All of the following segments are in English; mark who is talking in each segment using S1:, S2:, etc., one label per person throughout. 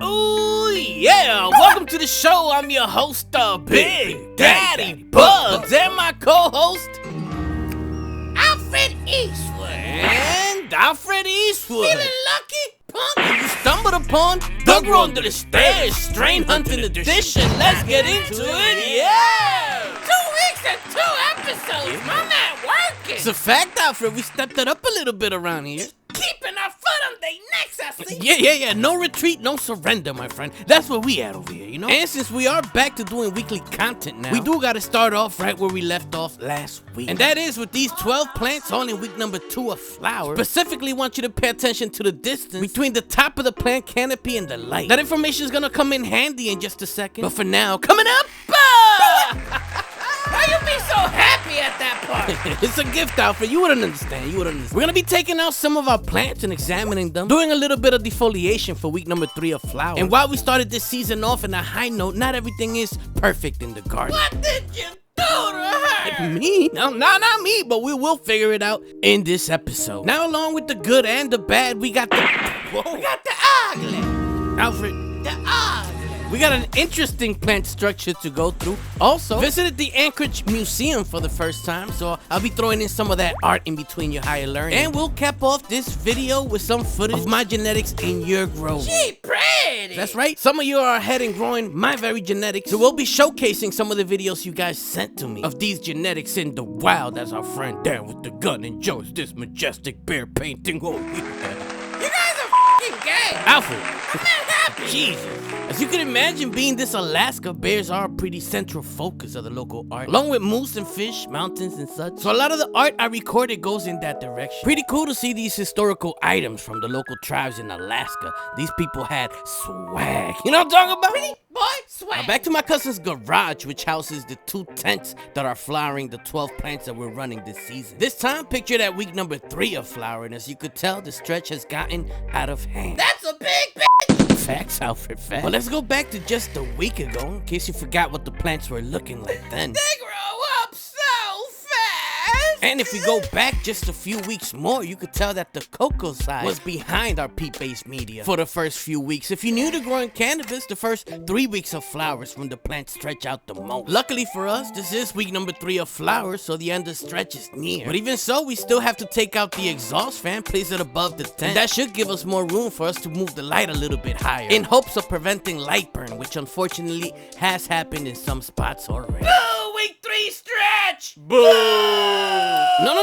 S1: Ooh, yeah! Welcome to the show. I'm your host, Big Daddy Bugs, and my co-host,
S2: Alfred Eastwood.
S1: and Alfred Eastwood.
S2: Feeling lucky, punk?
S1: You stumbled upon the Grow Under the Stairs Strain Hunting Edition. Let's get into it, yeah!
S2: 2 weeks and 2 episodes. My man working.
S1: It's a fact, Alfred. We stepped it up a little bit around here.
S2: Keeping our foot on their necks, I see.
S1: Yeah. No retreat, no surrender, my friend. That's where we at over here, you know? And since we are back to doing weekly content now, we do gotta start off right where we left off last week. And that is with these 12 plants on in week number 2 of flowers. Specifically want you to pay attention to the distance between the top of the plant canopy and the light. That information is gonna come in handy in just a second. But for now, coming up,
S2: Why you be so happy at that part?
S1: it's a gift, Alfred. You wouldn't understand. We're gonna be taking out some of our plants and examining them, doing a little bit of defoliation for week number 3 of flowers. And while we started this season off in a high note, not everything is perfect in the garden.
S2: What did you do to her?
S1: Me? No, not me, but we will figure it out in this episode. Now, along with the good and the bad, we got the...
S2: We got the ugly.
S1: Alfred,
S2: The ugly.
S1: we got an interesting plant structure to go through. Also, visited the Anchorage Museum for the first time, so I'll be throwing in some of that art in between your higher learning. And we'll cap off this video with some footage of my genetics in your grow.
S2: She pretty.
S1: That's right. Some of you are ahead in growing my very genetics, so we'll be showcasing some of the videos you guys sent to me of these genetics in the wild as our friend Dan with the gun enjoys this majestic bear painting. Oh, yeah.
S2: You guys are f***ing gay.
S1: Alfred.
S2: I'm not happy.
S1: Jesus. As you can imagine, being this Alaska, bears are a pretty central focus of the local art, along with moose and fish, mountains and such. So a lot of the art I recorded goes in that direction. Pretty cool to see these historical items from the local tribes in Alaska. These people had swag. You know what I'm talking about?
S2: Pretty boy, swag.
S1: Now back to my cousin's garage, which houses the 2 tents that are flowering the 12 plants that we're running this season. This time pictured at week number 3 of flowering. As you could tell, the stretch has gotten out of hand.
S2: That's a big bitch.
S1: Facts, Alfred, facts. But let's go back to just a week ago, in case you forgot what the plants were looking like then.
S2: They grow up so fast.
S1: And if we go back just a few weeks more, you could tell that the cocoa side was behind our peat-based media for the first few weeks. If you're new to growing cannabis, the first 3 weeks of flowers from the plant stretch out the most. Luckily for us, this is week number 3 of flowers, so the end of stretch is near. But even so, we still have to take out the exhaust fan, place it above the tent. And that should give us more room for us to move the light a little bit higher, in hopes of preventing light burn, which unfortunately has happened in some spots already.
S2: Boo, week 3 stretch.
S1: Boo!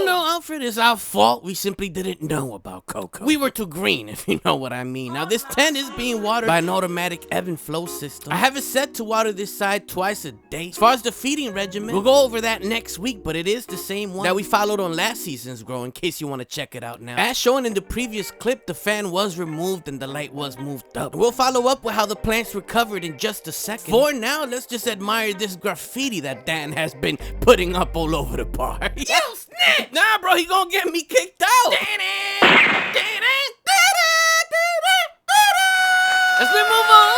S1: No, Alfred, it's our fault. We simply didn't know about cocoa. We were too green, if you know what I mean. Now, this tent is being watered by an automatic ebb and flow system. I have it set to water this side twice a day. As far as the feeding regimen, we'll go over that next week, but it is the same one that we followed on last season's grow, in case you want to check it out now. As shown in the previous clip, the fan was removed and the light was moved up. We'll follow up with how the plants recovered in just a second. For now, let's just admire this graffiti that Dan has been putting up all over the park.
S2: You snitch.
S1: Nah, bro, he gonna get me kicked out. Let's move on.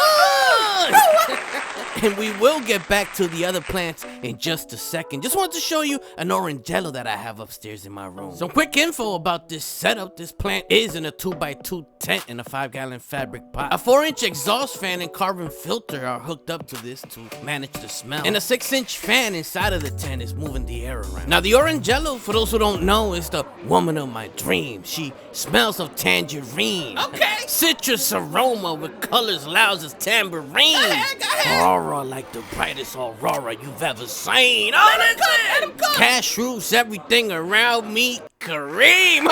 S1: And we will get back to the other plants in just a second. Just wanted to show you an orangecello that I have upstairs in my room. Some quick info about this setup. This plant is in a 2x2 tent in a 5-gallon fabric pot. A 4-inch exhaust fan and carbon filter are hooked up to this to manage the smell. And a 6-inch fan inside of the tent is moving the air around. Now, the orangecello, for those who don't know, is the woman of my dreams. She smells of tangerine.
S2: Okay.
S1: Citrus aroma with colors loud as tambourine.
S2: Go ahead.
S1: Aurora like the brightest aurora you've ever seen.
S2: Let him cook.
S1: Cashews, everything around me, Kareem.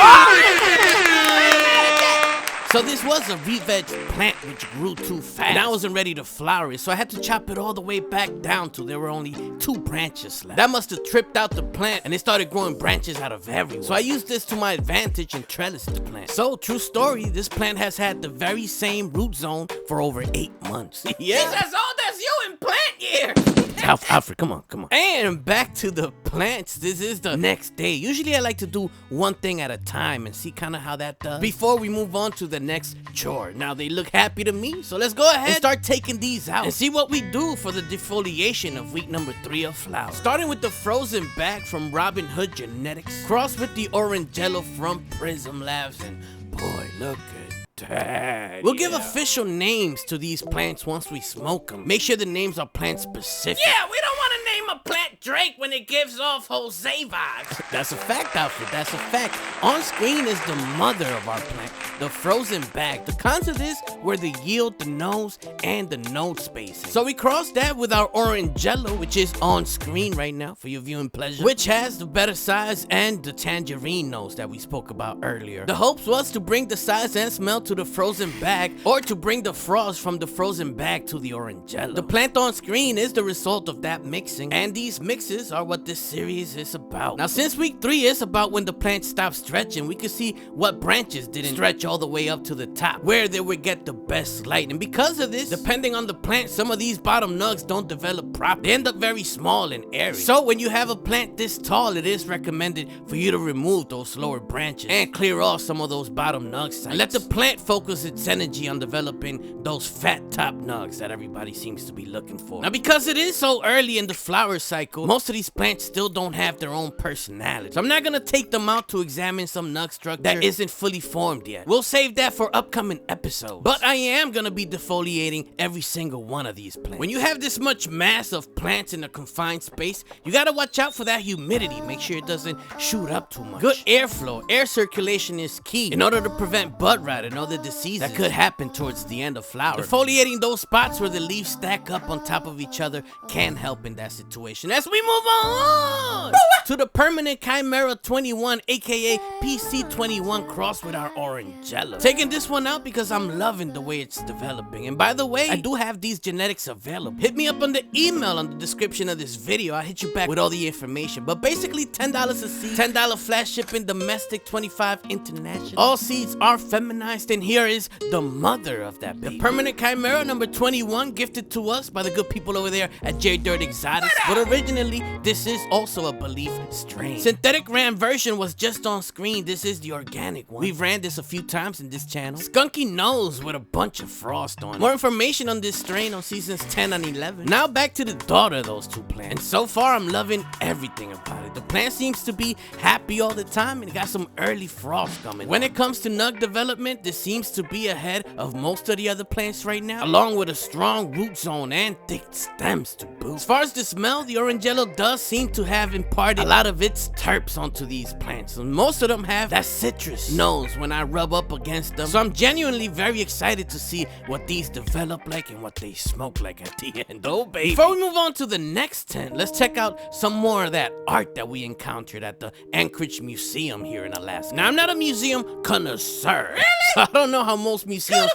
S1: So this was a re-veg plant which grew too fast, and I wasn't ready to flower it, so I had to chop it all the way back down till there were only 2 branches left. That must have tripped out the plant, and it started growing branches out of everywhere. So I used this to my advantage and trellised the plant. So, true story, this plant has had the very same root zone for over 8 months. Yeah.
S2: He's as old as you in plant years.
S1: Alfred, come on. And back to the plants. This is the next day. Usually I like to do one thing at a time and see kind of how that does before we move on to the next chore. Now they look happy to me, so let's go ahead and start taking these out and see what we do for the defoliation of week number 3 of flowers. Starting with the frozen bag from Robin Hood Genetics, crossed with the orangecello from Prism Labs, and boy, look at tag. We'll give official names to these plants once we smoke them. Make sure the names are plant specific.
S2: Yeah, we don't want to name a plant Drake when it gives off Jose vibes.
S1: That's a fact, Alfred. That's a fact. On screen is the mother of our plant, the frozen bag. The cons of this were the yield, the nose, and the node spacing. So we crossed that with our orangecello, which is on screen right now for your viewing pleasure, which has the better size and the tangerine nose that we spoke about earlier. The hopes was to bring the size and smell to the frozen bag, or to bring the frost from the frozen bag to the orangecello. The plant on screen is the result of that mixing, and these mixes are what this series is about. Now, since week 3 is about when the plant stopped stretching, we could see what branches didn't stretch all the way up to the top, where they would get the best light. And because of this, depending on the plant, some of these bottom nugs don't develop properly. They end up very small and airy. So when you have a plant this tall, it is recommended for you to remove those lower branches and clear off some of those bottom nug sites. And let the plant focus its energy on developing those fat top nugs that everybody seems to be looking for. Now, because it is so early in the flower cycle, most of these plants still don't have their own personality. So I'm not gonna take them out to examine some nug structure that isn't fully formed yet. We'll save that for upcoming episodes. But I am gonna be defoliating every single one of these plants. When you have this much mass of plants in a confined space, you gotta watch out for that humidity. Make sure it doesn't shoot up too much. Good airflow, air circulation is key in order to prevent bud rot and other diseases that could happen towards the end of flower. Defoliating those spots where the leaves stack up on top of each other can help in that situation. As we move on to the permanent Chimera 21, aka PC21 crossed with our orangecello. Taking this one out because I'm loving the way it's developing. And by the way, I do have these genetics available. Hit me up on the email on the description of this video. I'll hit you back with all the information. But basically $10 a seed, $10 flash shipping, domestic, $25 international. All seeds are feminized, and here is the mother of that baby. The permanent Chimera number 21, gifted to us by the good people over there at J Dirt Exotics. But originally, this is also a belief strain. Synthetic ran version was just on screen. This is the organic one. We've ran this a few times in this channel. Skunky nose with a bunch of frost on it. More information on this strain on seasons 10 and 11. Now back to the daughter of those two plants. And so far, I'm loving everything about it. The plant seems to be happy all the time, and it got some early frost coming. When it comes to nug development, this seems to be ahead of most of the other plants right now, along with a strong root zone and thick stems to boot. As far as the smell, the orangecello does seem to have imparted a lot of its terps onto these plants, and most of them have that citrus nose when I rub up against them. So I'm genuinely very excited to see what these develop like and what they smoke like at the end. Oh baby. Before we move on to the next 10, let's check out some more of that art that we encountered at the Anchorage Museum here in Alaska. Now, I'm not a museum connoisseur. Really? So I don't know how most museums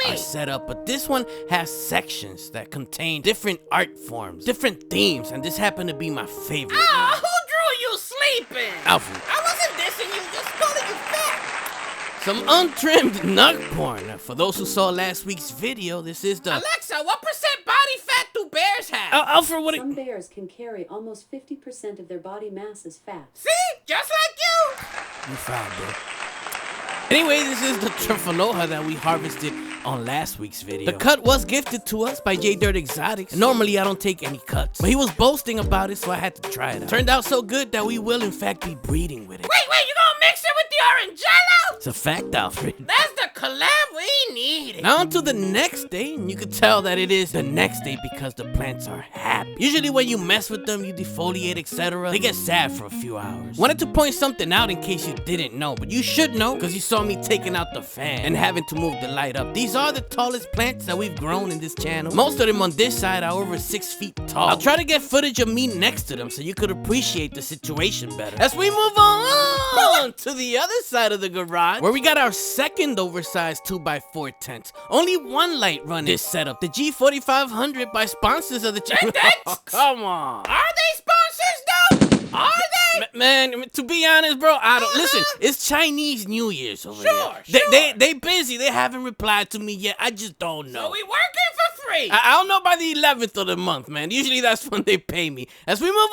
S1: are set up, but this one has sections that contain different art forms, different themes, and this happened to be my favorite.
S2: Ah, who drew you sleeping?
S1: Alfred.
S2: I wasn't dissing you, just calling you fat.
S1: Some untrimmed nug porn. Now, for those who saw last week's video, this is the...
S2: Alexa, what % body fat do bears have?
S1: Alfred, what...
S3: Some bears can carry almost 50% of their body mass as fat.
S2: See? Just like you.
S1: You found it. Anyway, this is the Defoliation that we harvested on last week's video. The cut was gifted to us by J Dirt Exotics. Normally, I don't take any cuts, but he was boasting about it, so I had to try it out. Turned out so good that we will, in fact, be breeding with it.
S2: Wait, you gonna mix it with the orangecello?
S1: It's a fact, Alfred.
S2: That's the collab we needed.
S1: Now on to the next day, and you can tell that it is the next day because the plants are happy. Usually when you mess with them, you defoliate, etc., they get sad for a few hours. Wanted to point something out in case you didn't know, but you should know because you saw me taking out the fan and having to move the light up. These are the tallest plants that we've grown in this channel. Most of them on this side are over 6 feet tall. I'll try to get footage of me next to them so you could appreciate the situation better. As we move on to the other side of the garage, where we got our second oversized 2x4 tent. Only one light running this setup, the G4500 by sponsors of the channel. Oh, come on.
S2: Are they sponsors though? Are they?
S1: Man, to be honest, bro, I don't listen. It's Chinese New Year's over
S2: Sure.
S1: there. They busy. They haven't replied to me yet. I just don't know.
S2: So we working for free.
S1: I don't know by the 11th of the month, man. Usually that's when they pay me. As we move on,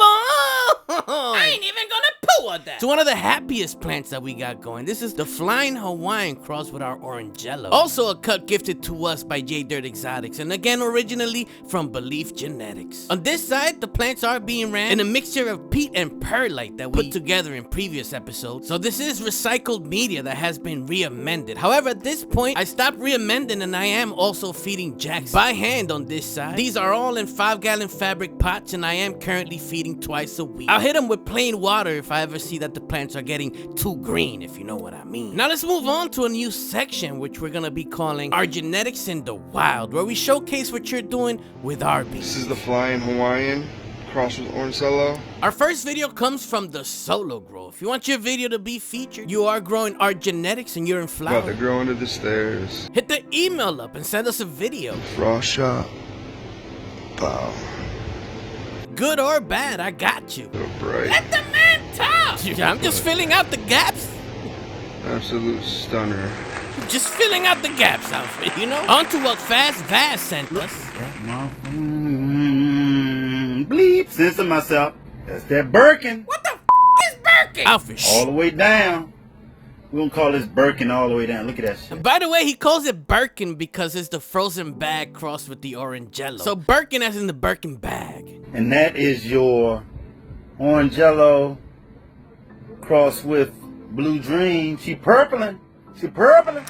S2: I ain't even gonna pay Who was that?
S1: To one of the happiest plants that we got going. This is the flying Hawaiian crossed with our orangecello. Also a cut gifted to us by J Dirt Exotics, and again originally from Belief Genetics. On this side, the plants are being ran in a mixture of peat and perlite that we put together in previous episodes. So this is recycled media that has been re-amended. However, at this point, I stopped re-amending and I am also feeding jacks by hand on this side. These are all in 5-gallon fabric pots, and I am currently feeding twice a week. I'll hit them with plain water if I ever see that the plants are getting too green, if you know what I mean. Now let's move on to a new section which we're gonna be calling Our Genetics in the Wild, where we showcase what you're doing with our bees.
S4: This is the flying Hawaiian crossed with orangecello.
S1: Our first video comes from the solo grow. If you want your video to be featured, you are growing our genetics and you're in flower.
S4: About to grow under the stairs.
S1: Hit the email up and send us a video.
S4: Raw shop. Wow.
S1: Good or bad, I got you.
S4: Little bright.
S2: Let the man talk.
S1: I'm just filling out the gaps.
S4: Absolute stunner.
S1: Just filling out the gaps, Alfred, you know? On to what Fast Vaz sent us.
S5: Bleep, censor myself. That's that Birkin.
S2: What the is Birkin?
S1: Alfred,
S5: All the way down. We gonna call this Birkin all the way down. Look at that shit.
S1: By the way, he calls it Birkin because it's the frozen bag crossed with the orangecello. So Birkin as in the Birkin bag.
S5: And that is your orangecello crossed with blue dream. She purpling. She purpling.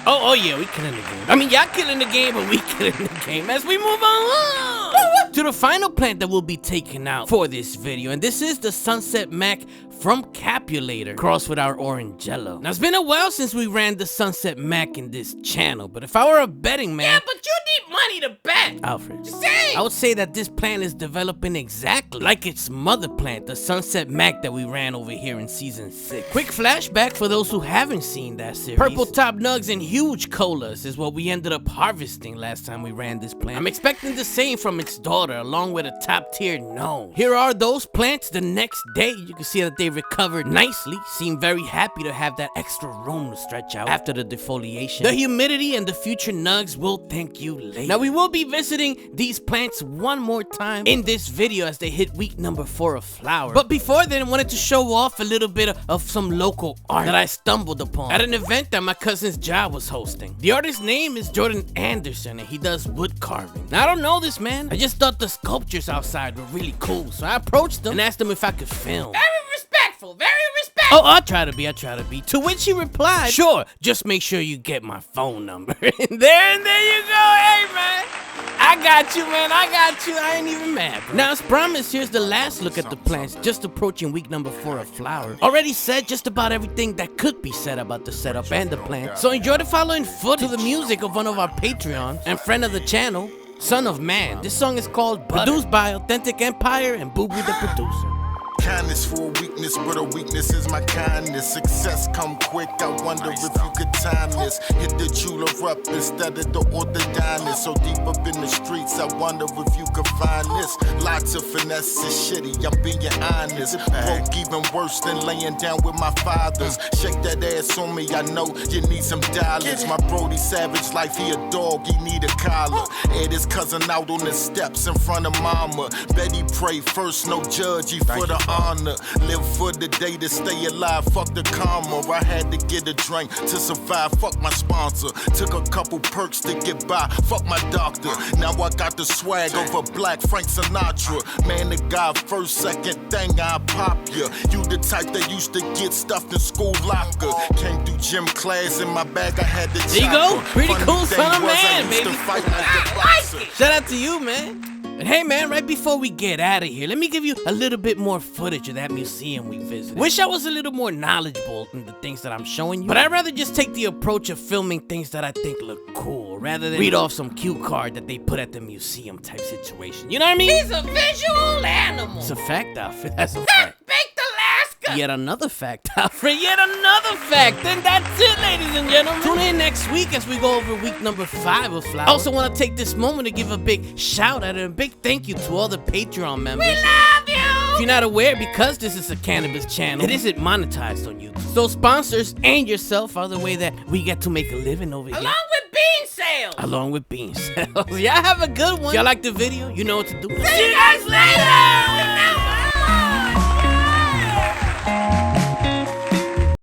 S1: Oh yeah, we killing the game. I mean, y'all killing the game, but we killing the game as we move on to the final plant that we'll be taking out for this video. And this is the Sunset Mac from Capulator crossed with our orangecello. Now, it's been a while since we ran the Sunset Mac in this channel, but if I were a betting man...
S2: Yeah, but you need money to bet.
S1: Alfred,
S2: Just say.
S1: I would say that this plant is developing exactly like its mother plant, the Sunset Mac that we ran over here in season 6. Quick flashback for those who haven't seen that series. Purple top nugs and huge colas is what we ended up harvesting last time we ran this plant. I'm expecting the same from its daughter, along with a top tier gnome. Here are those plants the next day. You can see that they recovered nicely, seem very happy to have that extra room to stretch out after the defoliation. The humidity and the future nugs will thank you later. Now we will be visiting these plants one more time in this video as they hit week number 4 of flower. But before then, I wanted to show off a little bit of some local art that I stumbled upon at an event that my cousin's job was hosting. The artist's name is Jordan Anderson and he does wood carving. Now I don't know this man, I just thought the sculptures outside were really cool, so I approached him and asked him if I could film.
S2: Very respectful. Very respectful.
S1: Oh, I try to be. To which he replied, sure, just make sure you get my phone number. and there you go. Hey, man. I got you, man. I got you. I ain't even mad, bro. Now, as promised, here's the last look at the plants, just approaching week number 4 of flower. Already said just about everything that could be said about the setup and the plant. So enjoy the following footage to the music of one of our Patreons and friend of the channel, Son of Man. This song is called Butter. Produced by Authentic Empire and Boo Boo the producer.
S6: Kindness for a weakness, but a weakness is my kindness. Success come quick, I wonder if you could time this. Hit the jeweler up instead of the orthodontist. So deep up in the streets, I wonder if you could find this. Lots of finesse is shitty, I'm being honest. Broke even worse than laying down with my fathers. Shake that ass on me, I know you need some dollars. My Brody savage life, he a dog, he need a collar. Ed his cousin out on the steps in front of mama. Betty pray first, no judge, he for the honor. Live for the day to stay alive, fuck the karma. I had to get a drink to survive, fuck my sponsor. Took a couple perks to get by, fuck my doctor. Now I got the swag over Black Frank Sinatra. Man, the guy first, second thing, I pop ya. You the type that used to get stuffed in school locker. Came through gym class, in my bag I had the
S1: There you go, pretty cool Son of Man, baby.
S2: I like it.
S1: Shout out to you, man. And hey man, right before we get out of here, let me give you a little bit more footage of that museum we visited. Wish I was a little more knowledgeable in the things that I'm showing you, but I'd rather just take the approach of filming things that I think look cool, rather than read off some cue card that they put at the museum type situation. You know what I mean?
S2: He's a visual animal.
S1: It's a fact, Alfred. That's a fact.
S2: Baked Alaska.
S1: Yet another fact, Alfred. Yet another fact. And that's it, ladies and gentlemen. Tune in next week as we go over week number 5 of Flower. I also want to take this moment to give a big shout out and a big thank you to all the Patreon members.
S2: We love you.
S1: If you're not aware, because this is a cannabis channel, it isn't monetized on YouTube. So sponsors and yourself are the way that we get to make a living over here.
S2: Along with bean sales.
S1: Along with bean sales. Y'all have a good one. If y'all like the video, you know what to do.
S2: See you guys later.